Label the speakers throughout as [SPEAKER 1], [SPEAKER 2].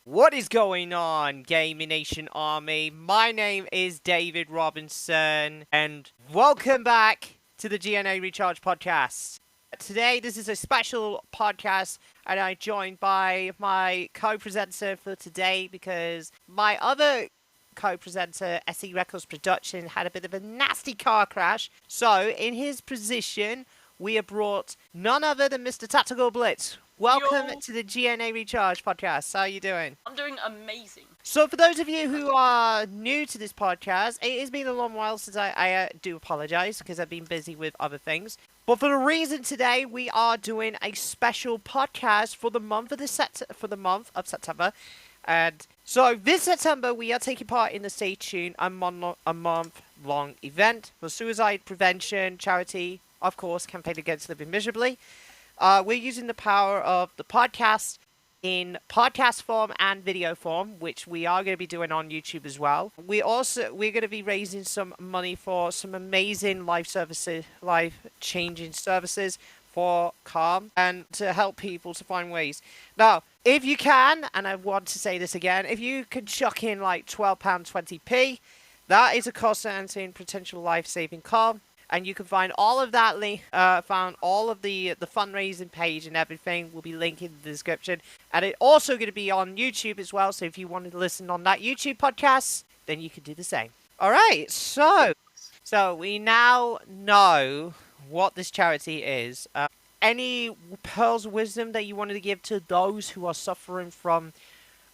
[SPEAKER 1] What is going on, Gaming Nation Army? My name is David Robinson, and welcome back to the GNA ReCharged podcast. Today, this is a special podcast, and I'm joined by my co-presenter for today because my other co-presenter, SE Records Production, had a bit of a nasty car crash. So, in his position, we have brought none other than Mr. Tactical Blitz. Welcome to the GNA Recharge podcast. How are you doing?
[SPEAKER 2] I'm doing amazing.
[SPEAKER 1] So for those of you who are new to this podcast, it has been a long while since I do apologize because I've been busy with other things. But for the reason today, we are doing a special podcast for the month of September. And so this September, we are taking part in the Stay Tuned, a month-long event for suicide prevention charity, of course, Campaign Against Living Miserably. We're using the power of the podcast in podcast form and video form, which we are going to be doing on YouTube as well. We're going to be raising some money for some amazing life-changing services for Calm and to help people to find ways. Now, if you can, and I want to say this again, if you can chuck in like £12.20p, that is a cost to answering potential life-saving Calm. And you can find all of that link, found all of the fundraising page and everything will be linked in the description. And it's also going to be on YouTube as well. So if you wanted to listen on that YouTube podcast, then you can do the same. All right. So we now know what this charity is. Any pearls of wisdom that you wanted to give to those who are suffering from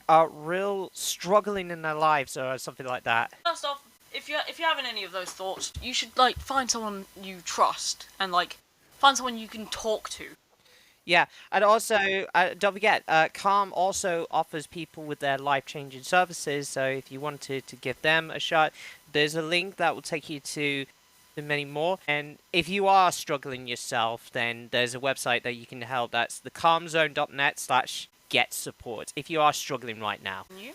[SPEAKER 1] real struggling in their lives or something like that?
[SPEAKER 2] First off, if you're having any of those thoughts, you should find someone you trust and find someone you can talk to.
[SPEAKER 1] Yeah, and also don't forget, Calm also offers people with their life-changing services. So if you wanted to give them a shot, there's a link that will take you to many more. And if you are struggling yourself, then there's a website that you can help. That's thecalmzone.net/get-support. If you are struggling right now,
[SPEAKER 2] you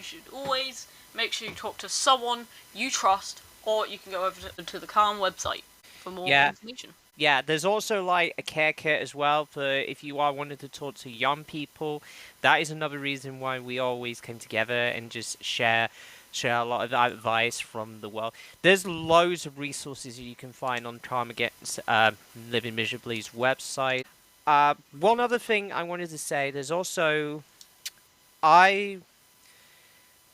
[SPEAKER 2] should always make sure you talk to someone you trust, or you can go over to the Calm website for more information.
[SPEAKER 1] Yeah, there's also a care kit as well for if you are wanting to talk to young people. That is another reason why we always come together and just share a lot of advice from the world. There's loads of resources you can find on Calm Against Living Miserably's website. One other thing I wanted to say, there's also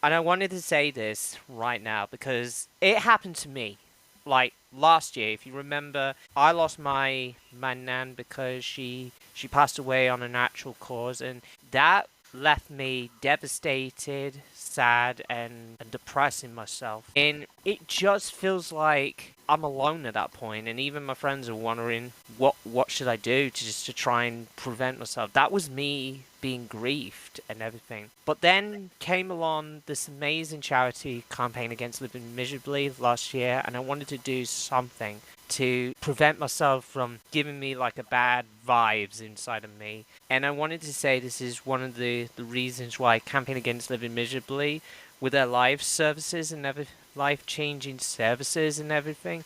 [SPEAKER 1] and I wanted to say this right now because it happened to me. Last year, if you remember, I lost my nan because she passed away on a natural cause, and that left me devastated, sad, and depressed in myself. And it just feels like I'm alone at that point, and even my friends are wondering what should I do to try and prevent myself. That was me being grieved and everything. But then came along this amazing charity, Campaign Against Living Miserably, last year, and I wanted to do something to prevent myself from giving me a bad vibes inside of me. And I wanted to say this is one of the reasons why Campaign Against Living Miserably, with their life services and life-changing services and everything,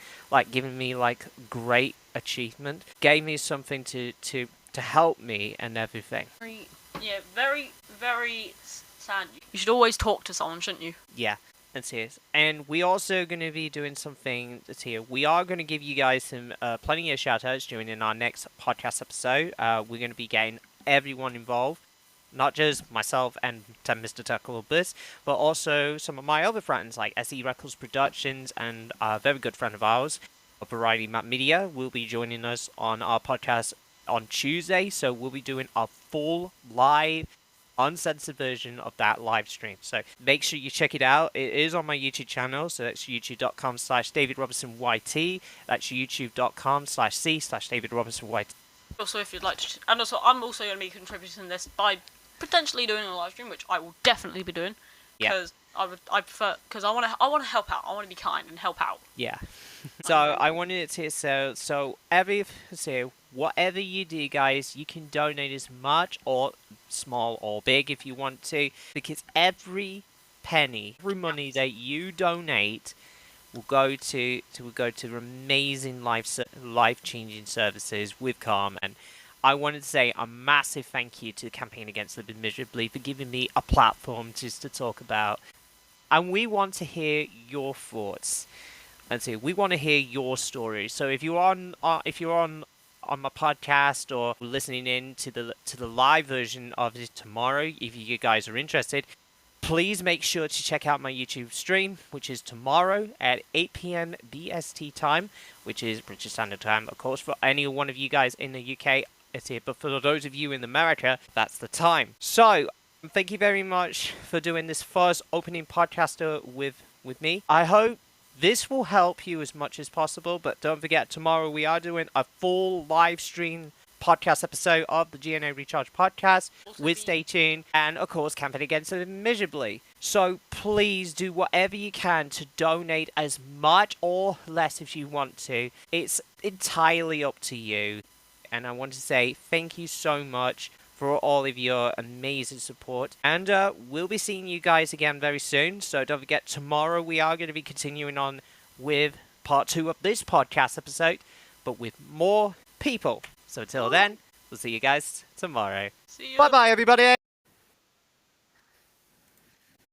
[SPEAKER 1] giving me great achievement, gave me something to help me and everything.
[SPEAKER 2] Very, very sad. You should always talk to someone, shouldn't you?
[SPEAKER 1] Yeah. That's it. And we also going to be doing something that's here. We are going to give you guys some plenty of shout-outs during in our next podcast episode. We're going to be getting everyone involved. Not just myself and Mr. Tuckle Bliss, but also some of my other friends like SE Records Productions and a very good friend of ours, Variety Map Media, will be joining us on our podcast on Tuesday. So we'll be doing a full live uncensored version of that live stream. So make sure you check it out. It is on my YouTube channel. So that's youtube.com/DavidRobinsonYT. That's youtube.com/C/DavidRobinsonYT.
[SPEAKER 2] Also, if you'd like to, and also I'm also going to be contributing this by potentially doing a live stream, which I will definitely be doing. Because I prefer, because I want to help out. I want to be kind and help out.
[SPEAKER 1] Yeah. So I wanted to say, so whatever you do, guys, you can donate as much or small or big if you want to, because every penny, every money that you donate will go to amazing life-changing services with Calm, and I wanted to say a massive thank you to the Campaign Against Living Miserably for giving me a platform just to talk about. And we want to hear your thoughts. And so we want to hear your story. So if you're on my podcast or listening in to the live version of it tomorrow, if you guys are interested, please make sure to check out my YouTube stream, which is tomorrow at 8 p.m. BST time, which is British Standard Time, of course, for any one of you guys in the UK. It's here, but for those of you in America, that's the time. So, thank you very much for doing this first opening podcaster with me. I hope this will help you as much as possible, but don't forget, tomorrow we are doing a full live stream podcast episode of the GNA ReCharged podcast with Stay Tuned and, of course, Campaign Against Living Miserably. So please do whatever you can to donate as much or less if you want to. It's entirely up to you. And I want to say thank you so much for all of your amazing support. And we'll be seeing you guys again very soon. So don't forget, tomorrow we are going to be continuing on with part 2 of this podcast episode, but with more people. So until then, we'll see you guys tomorrow.
[SPEAKER 2] See you.
[SPEAKER 1] Bye-bye, everybody.